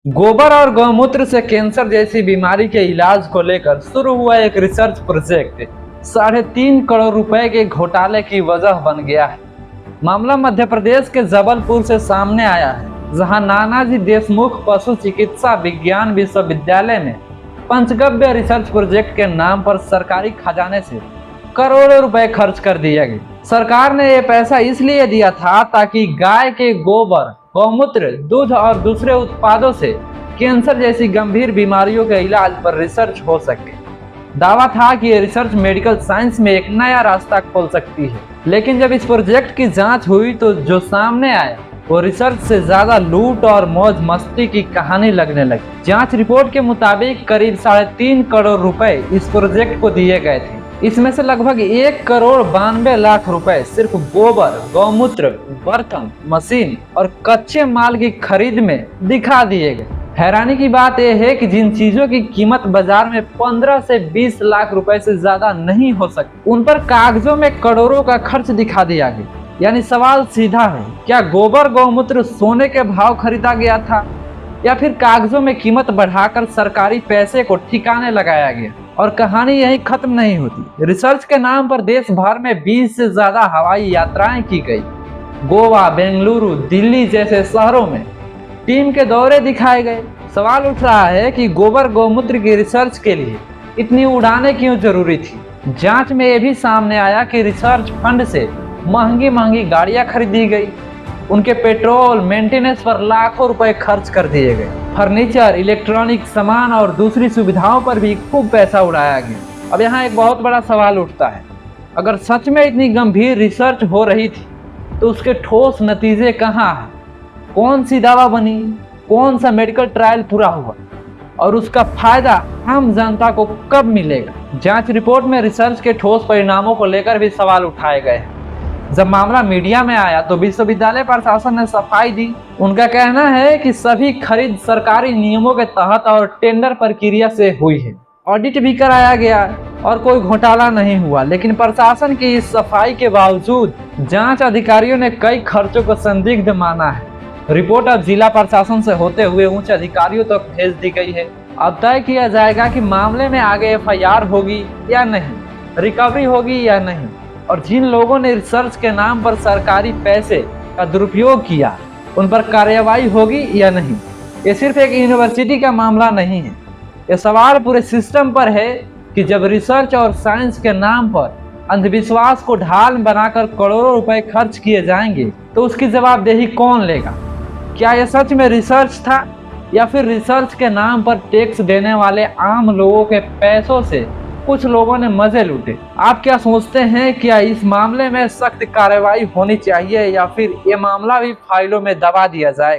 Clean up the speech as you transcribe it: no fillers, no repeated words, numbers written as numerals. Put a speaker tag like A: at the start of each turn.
A: गोबर और गौमूत्र से कैंसर जैसी बीमारी के इलाज को लेकर शुरू हुआ एक रिसर्च प्रोजेक्ट 3.5 करोड़ रुपए के घोटाले की वजह बन गया है। मामला मध्य प्रदेश के जबलपुर से सामने आया है, जहां नानाजी देशमुख पशु चिकित्सा विज्ञान विश्वविद्यालय में पंचगव्य रिसर्च प्रोजेक्ट के नाम पर सरकारी खजाने से करोड़ों रुपए खर्च कर दिए गए। सरकार ने यह पैसा इसलिए दिया था ताकि गाय के गोबर, गौमूत्र, दूध और दूसरे उत्पादों से कैंसर जैसी गंभीर बीमारियों के इलाज पर रिसर्च हो सके। दावा था कि ये रिसर्च मेडिकल साइंस में एक नया रास्ता खोल सकती है, लेकिन जब इस प्रोजेक्ट की जांच हुई तो जो सामने आया वो रिसर्च से ज्यादा लूट और मौज मस्ती की कहानी लगने लगी। जांच रिपोर्ट के मुताबिक करीब 3.5 करोड़ रुपए इस प्रोजेक्ट को दिए गए थे। इसमें से लगभग 1,92,00,000 रुपए सिर्फ गोबर, गौमूत्र, बर्तन, मशीन और कच्चे माल की खरीद में दिखा दिए गए। हैरानी की बात यह है कि जिन चीजों की कीमत बाजार में 15 से 20 लाख रुपए से ज्यादा नहीं हो सकती, उन पर कागजों में करोड़ों का खर्च दिखा दिया गया। यानी सवाल सीधा है, क्या गोबर गौमूत्र सोने के भाव खरीदा गया था या फिर कागजों में कीमत बढ़ाकर सरकारी पैसे को ठिकाने लगाया गया? और कहानी यही खत्म नहीं होती। रिसर्च के नाम पर देश भर में 20 से ज्यादा हवाई यात्राएं की गई। गोवा, बेंगलुरु, दिल्ली जैसे शहरों में टीम के दौरे दिखाए गए। सवाल उठ रहा है कि गोबर गौमूत्र की रिसर्च के लिए इतनी उड़ानें क्यों जरूरी थी? जांच में यह भी सामने आया कि रिसर्च फंड से महंगी महंगी गाड़ियां खरीदी गई, उनके पेट्रोल मेंटेनेंस पर लाखों रुपए खर्च कर दिए गए। फर्नीचर, इलेक्ट्रॉनिक सामान और दूसरी सुविधाओं पर भी खूब पैसा उड़ाया गया। अब यहाँ एक बहुत बड़ा सवाल उठता है, अगर सच में इतनी गंभीर रिसर्च हो रही थी तो उसके ठोस नतीजे कहाँ हैं? कौन सी दवा बनी, कौन सा मेडिकल ट्रायल पूरा हुआ और उसका फायदा आम जनता को कब मिलेगा? जांच रिपोर्ट में रिसर्च के ठोस परिणामों को लेकर भी सवाल उठाए गए हैं। जब मामला मीडिया में आया तो विश्वविद्यालय प्रशासन ने सफाई दी। उनका कहना है कि सभी खरीद सरकारी नियमों के तहत और टेंडर प्रक्रिया से हुई है। ऑडिट भी कराया गया और कोई घोटाला नहीं हुआ, लेकिन प्रशासन की इस सफाई के बावजूद जांच अधिकारियों ने कई खर्चों को संदिग्ध माना है। रिपोर्ट अब जिला प्रशासन से होते हुए उच्च अधिकारियों तक भेज दी गई है। अब तय किया जाएगा कि मामले में आगे FIR होगी या नहीं, रिकवरी होगी या नहीं, और जिन लोगों ने रिसर्च के नाम पर सरकारी पैसे का दुरुपयोग किया उन पर कार्रवाई होगी या नहीं। ये सिर्फ एक यूनिवर्सिटी का मामला नहीं है, ये सवाल पूरे सिस्टम पर है कि जब रिसर्च और साइंस के नाम पर अंधविश्वास को ढाल बनाकर करोड़ों रुपए खर्च किए जाएंगे तो उसकी जवाबदेही कौन लेगा? क्या यह सच में रिसर्च था या फिर रिसर्च के नाम पर टैक्स देने वाले आम लोगों के पैसों से कुछ लोगों ने मजे लूटे? आप क्या सोचते हैं, क्या इस मामले में सख्त कार्रवाई होनी चाहिए या फिर ये मामला भी फाइलों में दबा दिया जाए?